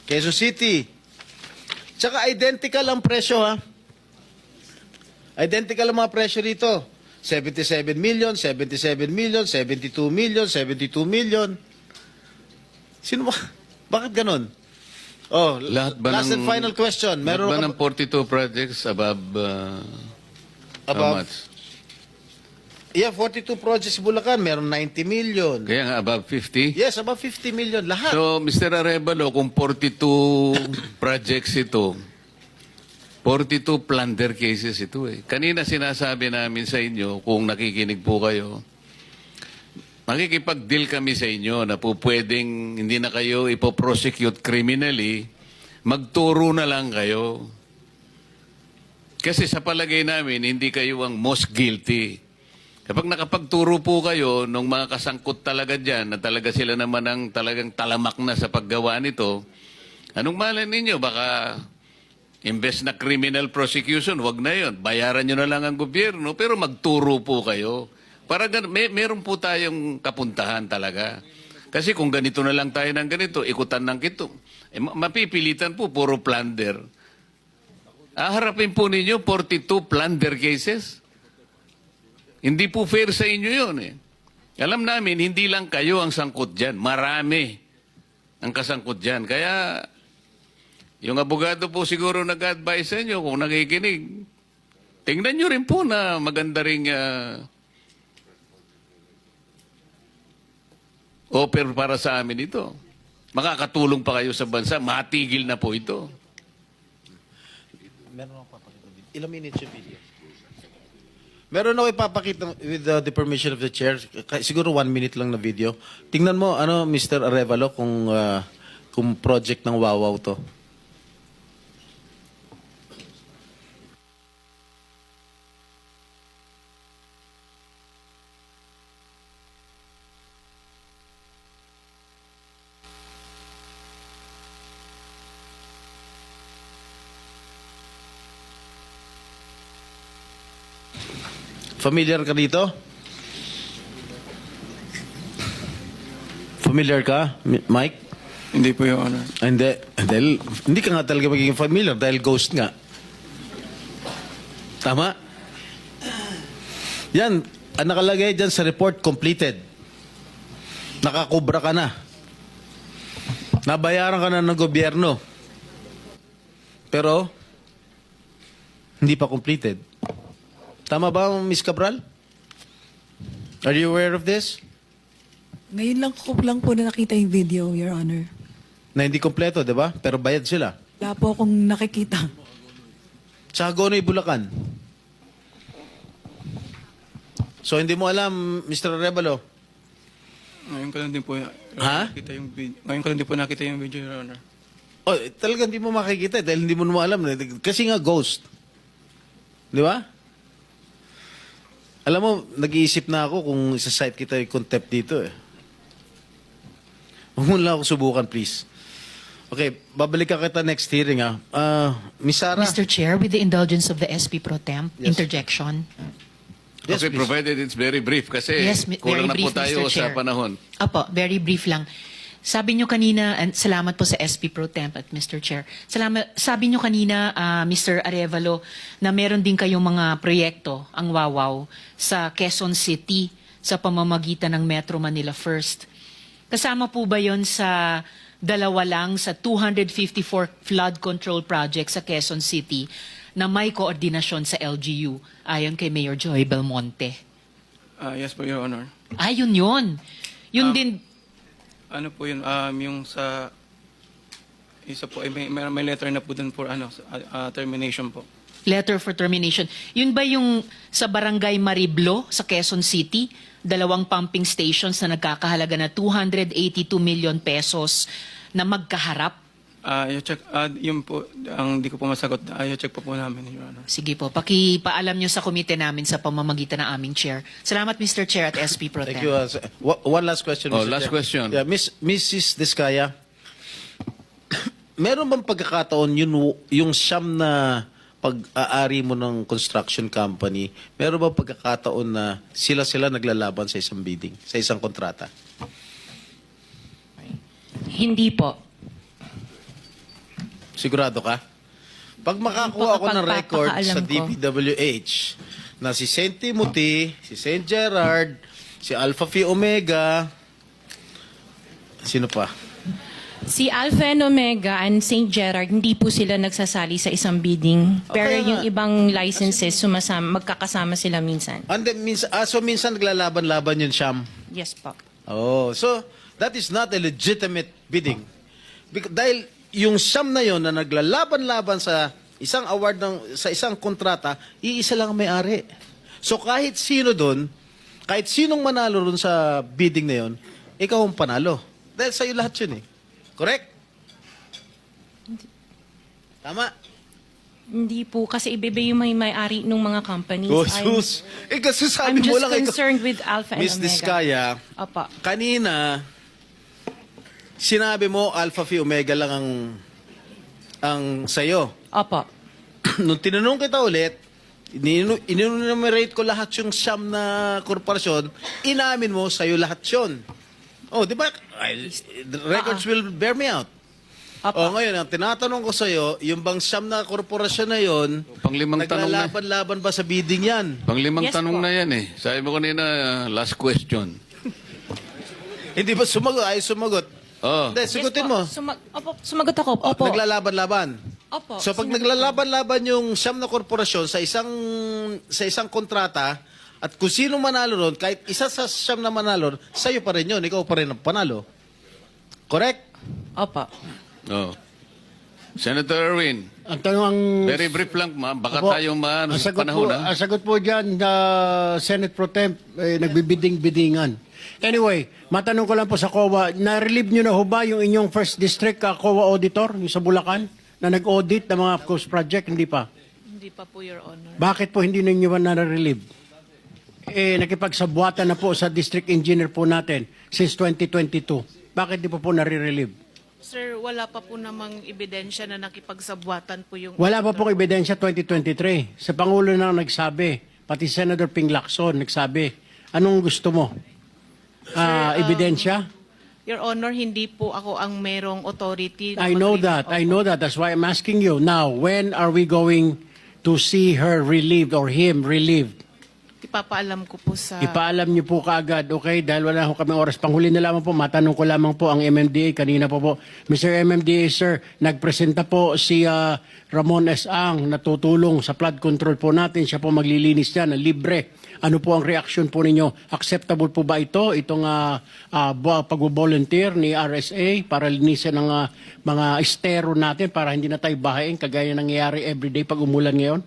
Quezon City. Tsaka identical ang presyo, ha? Identical ang mga presyo rito. 77 million, 77 million, 72 million, 72 million. Sino ba? Bakit ganon? Oh, Lahat ba last and final question. Lahat Meron ba ka ng 42 projects above, how Above? much? Yeah, 42 projects sa Bulacan. Meron 90 million. Kaya nga, above 50? Yes, above 50 million. Lahat. So, Mr. Arevalo, kung 42 projects ito, 42 plunder cases ito eh. Kanina sinasabi namin sa inyo, kung nakikinig po kayo, makikipag-deal kami sa inyo na po pwedeng hindi na kayo ipoprosecute criminally, magturo na lang kayo. Kasi sa palagay namin, hindi kayo ang most guilty. Kapag nakapagturo po kayo nung mga kasangkot talaga dyan, na talaga sila naman ang talagang talamak na sa paggawa nito, anong malay ninyo? Baka imbes na criminal prosecution, wag na yon. Bayaran nyo na lang ang gobyerno, pero magturo po kayo. Para meron po tayong kapuntahan talaga. Kasi kung ganito na lang tayo ng ganito, ikutan ng kito, mapipilitan po, puro plunder. Harapin po ninyo 42 plunder cases. Hindi po fair sa inyo yun eh. Alam namin, hindi lang kayo ang sangkot dyan. Marami ang kasangkot dyan. Kaya, yung abogado po siguro nag-advise sa inyo kung nakikinig. Tingnan nyo rin po na maganda ring offer para sa amin ito. Makakatulong pa kayo sa bansa. Matigil na po ito. Meron ako papakita video. Ilang minutes yung video? Meron ako ipapakita with the permission of the chair. Siguro 1 minute lang na video. Tingnan mo, Mr. Arevalo, kung project ng Wawaw to. Familiar ka dito? Familiar ka, Mike? Hindi po, Your Honor. Hindi. Dahil, hindi ka nga talaga magiging familiar dahil ghost nga. Tama? Yan. Ang nakalagay dyan sa report, completed. Nakakubra ka na. Nabayaran ka na ng gobyerno. Pero, hindi pa completed. Tama ba, Ms. Cabral? Are you aware of this? Ngayon lang po na nakita yung video, Your Honor. Na hindi kompleto, di ba? Pero bayad sila. Wala po akong nakikita. Sa Hagonoy, Bulacan. So, hindi mo alam, Mr. Arevalo? Ngayon ko lang din po Ha? nakita yung video. Ngayon ko lang din po nakita yung video, Your Honor. Oh, talagang hindi mo makikita dahil hindi mo naman alam. Kasi nga ghost. Di ba? Alam mo, nag-iisip na ako kung isa-site kita yung contempt dito eh. Huwag mo lang ako subukan, please. Okay, babalik ka kita next hearing ha. Miss Sara? Mr. Chair, with the indulgence of the SP Pro Temp, Yes. interjection. Yes, Okay, please. provided it's very brief kasi Yes, kulang very na po brief, tayo Mr. Chair. sa panahon. Opo, very brief lang. Sabi nyo kanina, and salamat po sa SP Pro Temp at Mr. Chair. Sabi nyo kanina, Mr. Arevalo, na meron din kayong mga proyekto, ang Wawaw, sa Quezon City sa pamamagitan ng Metro Manila First. Kasama po ba yon sa dalawa lang sa 254 flood control projects sa Quezon City na may koordinasyon sa LGU ayon kay Mayor Joy Belmonte? Yes po, Your Honor. Yun yun. Yun din. Ano po yun? Yung sa... Isa po, may letter na po dun for termination po. Letter for termination. Yun ba yung sa Barangay Mariblo sa Quezon City? 2 pumping stations na nagkakahalaga na 282 million pesos na magkaharap? I-check, yun po, ang di ko po masagot. I-check po namin, Your Honor. Sige po, pakipaalam nyo sa komite namin sa pamamagitan ng aming chair. Salamat, Mr. Chair at SP Pro Tem. Thank you. One last question, Oh, Mr. last Chair. question. Yeah, Mrs. Diskaya, meron bang pagkakataon yung siyam na pag-aari mo ng construction company, meron bang pagkakataon na sila naglalaban sa isang bidding, sa isang kontrata? Hindi po. Sigurado ka? Pag makakuha ako ng record sa Pagpapakaalam ko. DPWH na si St. Timothy, si St. Gerard, si Alpha Phi Omega, sino pa? Si Alpha and Omega and St. Gerard, hindi po sila nagsasali sa isang bidding. Pero Okay yung nga. ibang licenses, magkakasama sila minsan. And then, so minsan naglalaban-laban yung Sham. Yes po. Oh, so that is not a legitimate bidding. Dahil yung Sham na yon na naglalaban-laban sa isang award sa isang kontrata, iisa lang ang may-ari. So kahit sino doon, kahit sinong manalo doon sa bidding na yon, ikaw ang panalo. Dahil sa'yo lahat yun eh. Correct? Tama? Hindi po, kasi iba yung may-ari ng mga companies. Oh, sus. Kasi sabi I'm mo just lang, concerned with Alpha and Miss Omega. Diskaya, Opo. kanina, sinabi mo Alpha Phi Omega lang ang sa'yo. Opo. Nung tinanong kita ulit, in-enumerate ko lahat yung siyam na korporasyon, inamin mo sa'yo lahat yun. Oh, di ba? The records will bear me out. Opo. Oh, ngayon, ang tinatanong ko sa'yo, yung bang siyam na korporasyon na yun, Panglimang tanong na. naglalaban-laban ba sa bidding yan? Panglimang Yes tanong po. na yan eh. Sabi mo kanina, last question. Hindi ba sumagot? Ay, sumagot. Oh. Hindi, sigutin Yes po. mo. Opo, sumagot ako. Opo. Naglalaban-laban. Opo. So pag Sinagot naglalaban-laban yung siyam na korporasyon sa isang kontrata, at kung sino manalo ron, kahit isa sa siyam na manalo, sa'yo pa rin yun. Ikaw pa rin ang panalo. Correct? Opo. Oh. Senator Erwin, Ang tanong ang... very brief lang, ma'am. Baka Opo, tayo ang sagot panahon, po, ha? ang sagot po dyan, Senate Pro Temp, nagbibiding-bidingan. Anyway, matanong ko lang po sa COA, na-relieve nyo na ho ba yung inyong first district COA auditor, yung sa Bulacan, na nag-audit ng mga coast project? Hindi pa. Hindi pa po, Your Honor. Bakit po hindi ninyo ba na-relieve? Nakipagsabwatan na po sa district engineer po natin since 2022. Bakit di po na-relieve? Sir, wala pa po namang ebidensya na nakipagsabwatan po yung... Wala pa pong ebidensya 2023. Sa Pangulo na nagsabi, pati Senator Ping Lacson nagsabi, anong gusto mo? Ebidensya? Your Honor, hindi po ako ang merong authority. na I know mag-relieve. that. I know that. That's why I'm asking you. Now, when are we going to see her relieved or him relieved? Ipapaalam ko po sa... Ipaalam niyo po kaagad, okay? Dahil wala ho kami oras. Panghuli na lamang po, matanong ko lamang po ang MMDA. Kanina po. Mr. MMDA, sir, nagpresenta po si Ramon S. Ang na tutulong sa flood control po natin. Siya po maglilinis yan, libre. Ano po ang reaction po ninyo? Acceptable po ba ito? Itong pag-volunteer ni RSA para linisin ng mga estero natin para hindi na tayo bahain kagaya nangyayari everyday pag umulan ngayon?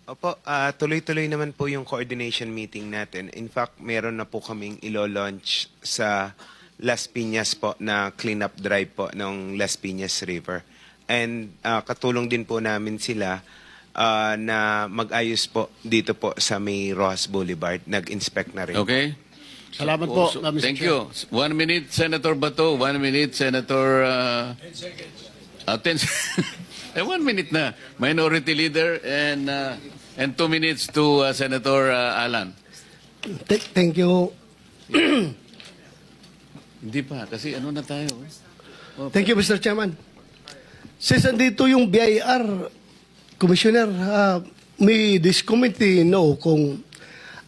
Opo, tuloy-tuloy naman po yung coordination meeting natin. In fact, meron na po kaming ilo-launch sa Las Piñas po na cleanup drive po ng Las Piñas River. And katulong din po namin sila na mag-ayos po dito po sa may Rojas Boulevard. Nag-inspect na rin. Okay? Salamat po, So, Mr. thank Chair. you. 1 minute, Senator Bato. 1 minute, Senator... 10 seconds. 1 minute na. Minority Leader and 2 minutes to Senator Alan. Thank you. Hindi pa, kasi ano na tayo. Thank you, Mr. Chairman. Since andito yung BIR, Commissioner, may this committee know kung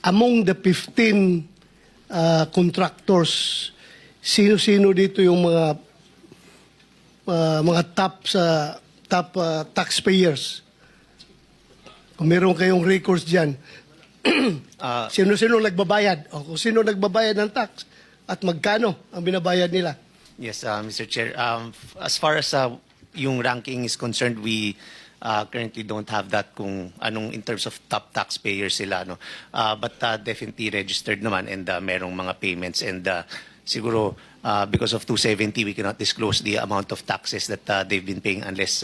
among the 15 contractors, sino-sino dito yung mga top taxpayers. Kung meron kayong records dyan, sino-sino nagbabayad o kung sino nagbabayad ng tax at magkano ang binabayad nila. Yes, Mr. Chair. As far as yung ranking is concerned, we currently don't have that kung anong in terms of top taxpayers sila. No? But definitely registered naman and merong mga payments. And siguro because of 270, we cannot disclose the amount of taxes that they've been paying unless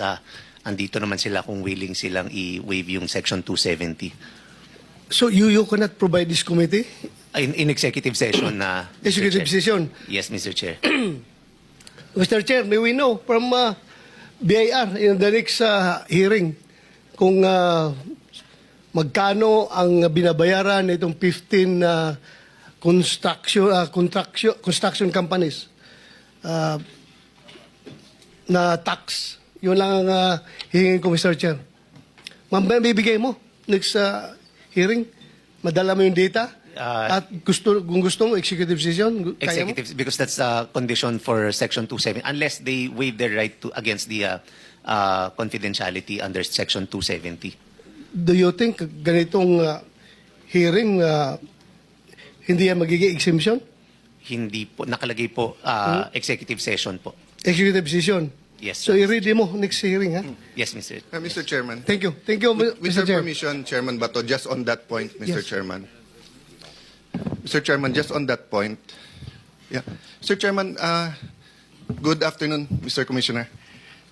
andito naman sila kung willing silang i-waive yung Section 270. So you cannot provide this committee? In executive session na... Executive session? Yes, Mr. Chair. Mr. Chair, may we know from BIR in the next hearing kung magkano ang binabayaran itong 15 construction companies na tax, Yun lang ang hihingin ko, Mr. Chair. Mamaya bibigay mo next hearing. Madala mo yung data. At kung gusto mo, executive session, kaya mo? Executives, because that's a condition for Section 270, unless they waive their right to against the confidentiality under Section 270. Do you think ganitong hearing hindi yan magiging exemption? Hindi po, nakalagay po, executive session po. Executive session. Yes, So sir. i-read mo next hearing, ha? Yes, Mr. Mr. Chairman. Thank you. Thank you, With Mr. your Chair. permission, Chairman Bato, just on that point, Mr. Yes. Chairman. Mr. Chairman, just on that point. Yeah. Mr. Chairman, good afternoon, Mr. Commissioner.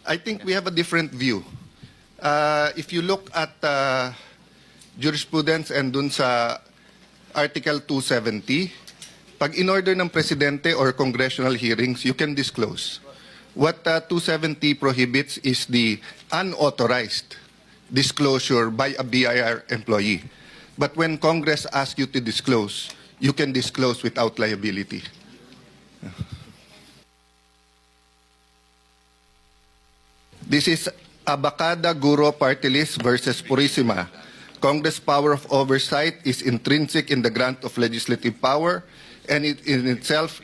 I think we have a different view. If you look at jurisprudence and dun sa Article 270, pag in-order ng Presidente or congressional hearings, you can disclose. What 270 prohibits is the unauthorized disclosure by a BIR employee. But when Congress asks you to disclose, you can disclose without liability. This is Abacada Guro Party List versus Purisima. Congress' power of oversight is intrinsic in the grant of legislative power and it in itself